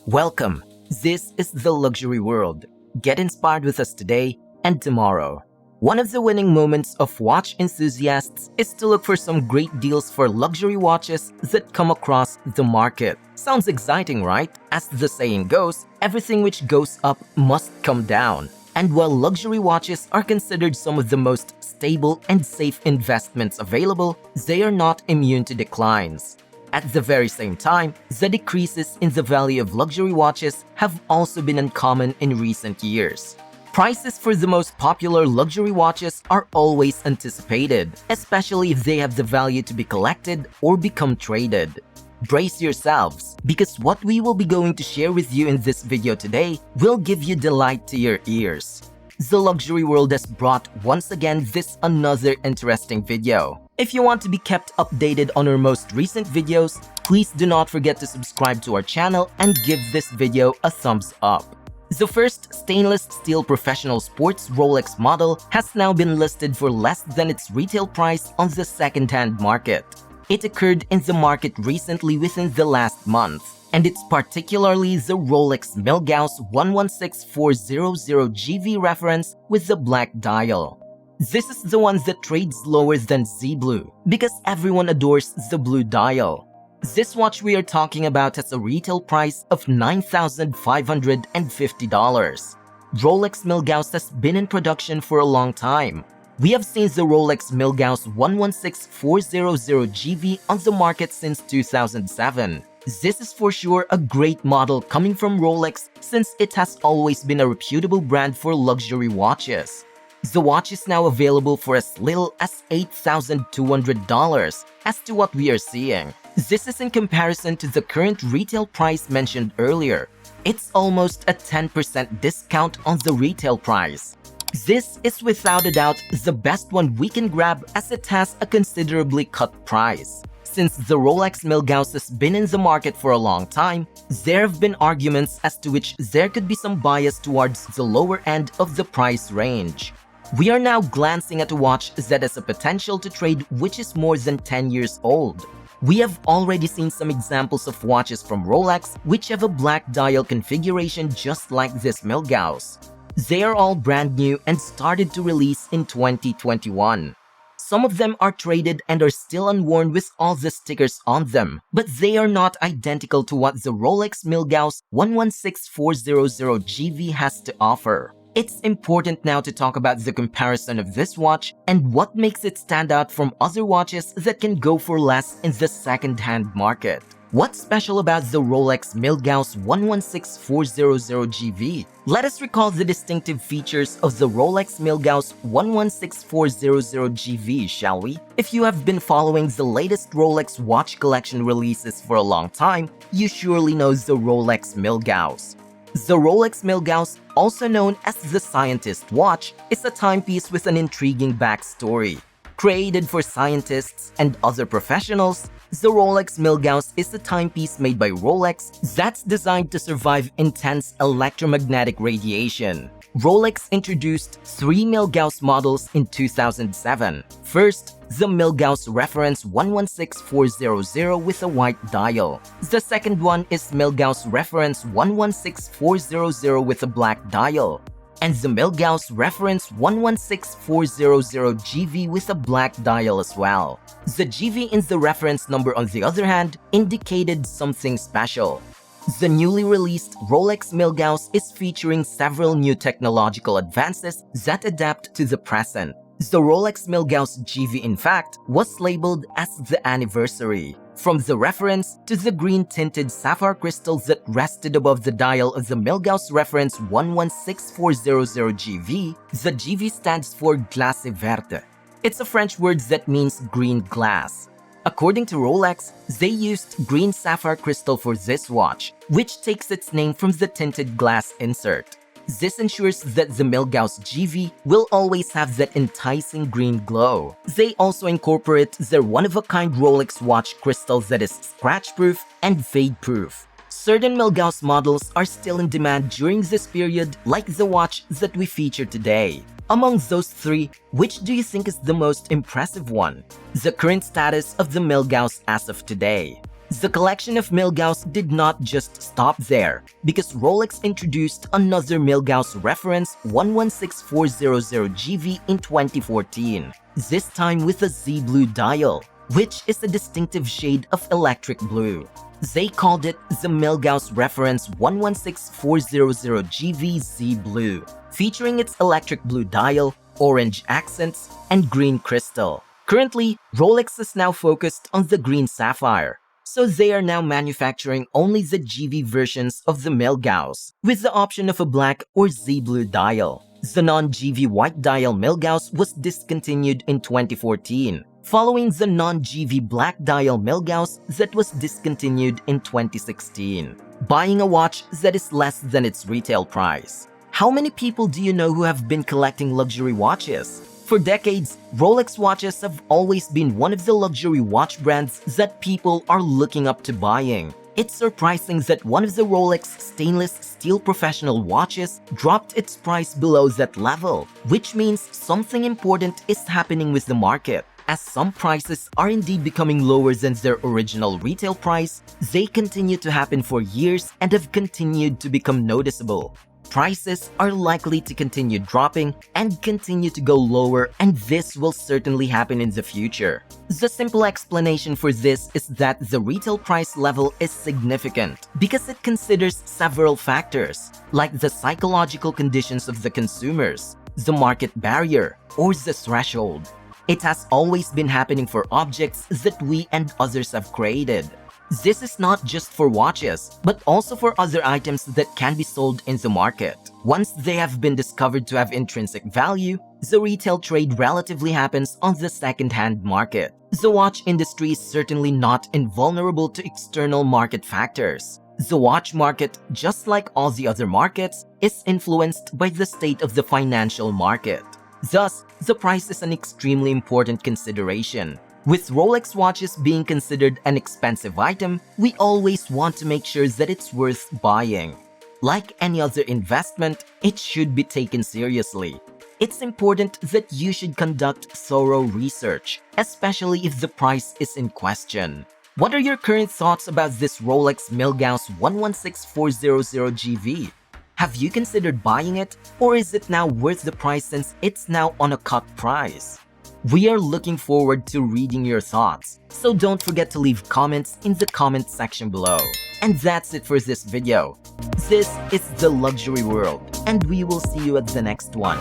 Welcome. This is the luxury world. Get inspired with us today and tomorrow. One of the winning moments of watch enthusiasts is to look for some great deals for luxury watches that come across the market. Sounds exciting, right? As the saying goes, everything which goes up must come down. And while luxury watches are considered some of the most stable and safe investments available, they are not immune to declines. At the very same time, the decreases in the value of luxury watches have also been uncommon in recent years. Prices for the most popular luxury watches are always anticipated, especially if they have the value to be collected or become traded. Brace yourselves, because what we will be going to share with you in this video today will give you delight to your ears. The luxury world has brought once again this another interesting video. If you want to be kept updated on our most recent videos, please do not forget to subscribe to our channel and give this video a thumbs up. The first stainless steel professional sports Rolex model has now been listed for less than its retail price on the second-hand market. It occurred in the market recently within the last month, and it's particularly the Rolex Milgauss 116400GV reference with the black dial. This is the one that trades lower than Z Blue because everyone adores the blue dial. This watch we are talking about has a retail price of $9,550. Rolex Milgauss has been in production for a long time. We have seen the Rolex Milgauss 116400GV on the market since 2007. This is for sure a great model coming from Rolex since it has always been a reputable brand for luxury watches. The watch is now available for as little as $8,200 as to what we are seeing. This is in comparison to the current retail price mentioned earlier. It's almost a 10% discount on the retail price. This is without a doubt the best one we can grab as it has a considerably cut price. Since the Rolex Milgauss has been in the market for a long time, there have been arguments as to which there could be some bias towards the lower end of the price range. We are now glancing at a watch that has a potential to trade which is more than 10 years old. We have already seen some examples of watches from Rolex which have a black dial configuration just like this Milgauss. They are all brand new and started to release in 2021. Some of them are traded and are still unworn with all the stickers on them, but they are not identical to what the Rolex Milgauss 116400GV has to offer. It's important now to talk about the comparison of this watch and what makes it stand out from other watches that can go for less in the second-hand market. What's special about the Rolex Milgauss 116400GV? Let us recall the distinctive features of the Rolex Milgauss 116400GV, shall we? If you have been following the latest Rolex watch collection releases for a long time, you surely know the Rolex Milgauss. The Rolex Milgauss, also known as the Scientist Watch, is a timepiece with an intriguing backstory. Created for scientists and other professionals, the Rolex Milgauss is a timepiece made by Rolex that's designed to survive intense electromagnetic radiation. Rolex introduced 3 Milgauss models in 2007. First, the Milgauss Reference 116400 with a white dial. The second one is Milgauss Reference 116400 with a black dial. And the Milgauss Reference 116400GV with a black dial as well. The GV in the reference number, on the other hand, indicated something special. The newly released Rolex Milgauss is featuring several new technological advances that adapt to the present. The Rolex Milgauss GV, in fact, was labeled as the anniversary. From the reference to the green-tinted sapphire crystals that rested above the dial of the Milgauss Reference 116400GV, the GV stands for Glace Verte. It's a French word that means green glass. According to Rolex, they used green sapphire crystal for this watch, which takes its name from the tinted glass insert. This ensures that the Milgauss GV will always have that enticing green glow. They also incorporate their one-of-a-kind Rolex watch crystal that is scratch-proof and fade-proof. Certain Milgauss models are still in demand during this period, like the watch that we feature today. Among those three, which do you think is the most impressive one? The current status of the Milgauss as of today. The collection of Milgauss did not just stop there, because Rolex introduced another Milgauss reference 116400GV in 2014, this time with a Z blue dial, which is a distinctive shade of electric blue. They called it the Milgauss reference 116400GV Z blue, featuring its electric blue dial, orange accents, and green crystal. Currently, Rolex is now focused on the green sapphire, so they are now manufacturing only the GV versions of the Milgauss, with the option of a black or Z blue dial. The non-GV white dial Milgauss was discontinued in 2014, following the non-GV black dial Milgauss that was discontinued in 2016. Buying a watch that is less than its retail price. How many people do you know who have been collecting luxury watches? For decades, Rolex watches have always been one of the luxury watch brands that people are looking up to buying. It's surprising that one of the Rolex stainless steel professional watches dropped its price below that level, which means something important is happening with the market. As some prices are indeed becoming lower than their original retail price, they continue to happen for years and have continued to become noticeable. Prices are likely to continue dropping and continue to go lower, and this will certainly happen in the future. The simple explanation for this is that the retail price level is significant because it considers several factors, like the psychological conditions of the consumers, the market barrier, or the threshold. It has always been happening for objects that we and others have created. This is not just for watches, but also for other items that can be sold in the market. Once they have been discovered to have intrinsic value, the retail trade relatively happens on the second-hand market. The watch industry is certainly not invulnerable to external market factors. The watch market, just like all the other markets, is influenced by the state of the financial market. Thus, the price is an extremely important consideration. With Rolex watches being considered an expensive item, we always want to make sure that it's worth buying. Like any other investment, it should be taken seriously. It's important that you should conduct thorough research, especially if the price is in question. What are your current thoughts about this Rolex Milgauss 116400GV? Have you considered buying it, or is it now worth the price since it's now on a cut price? We are looking forward to reading your thoughts, so don't forget to leave comments in the comment section below. And that's it for this video. This is the luxury world, and we will see you at the next one.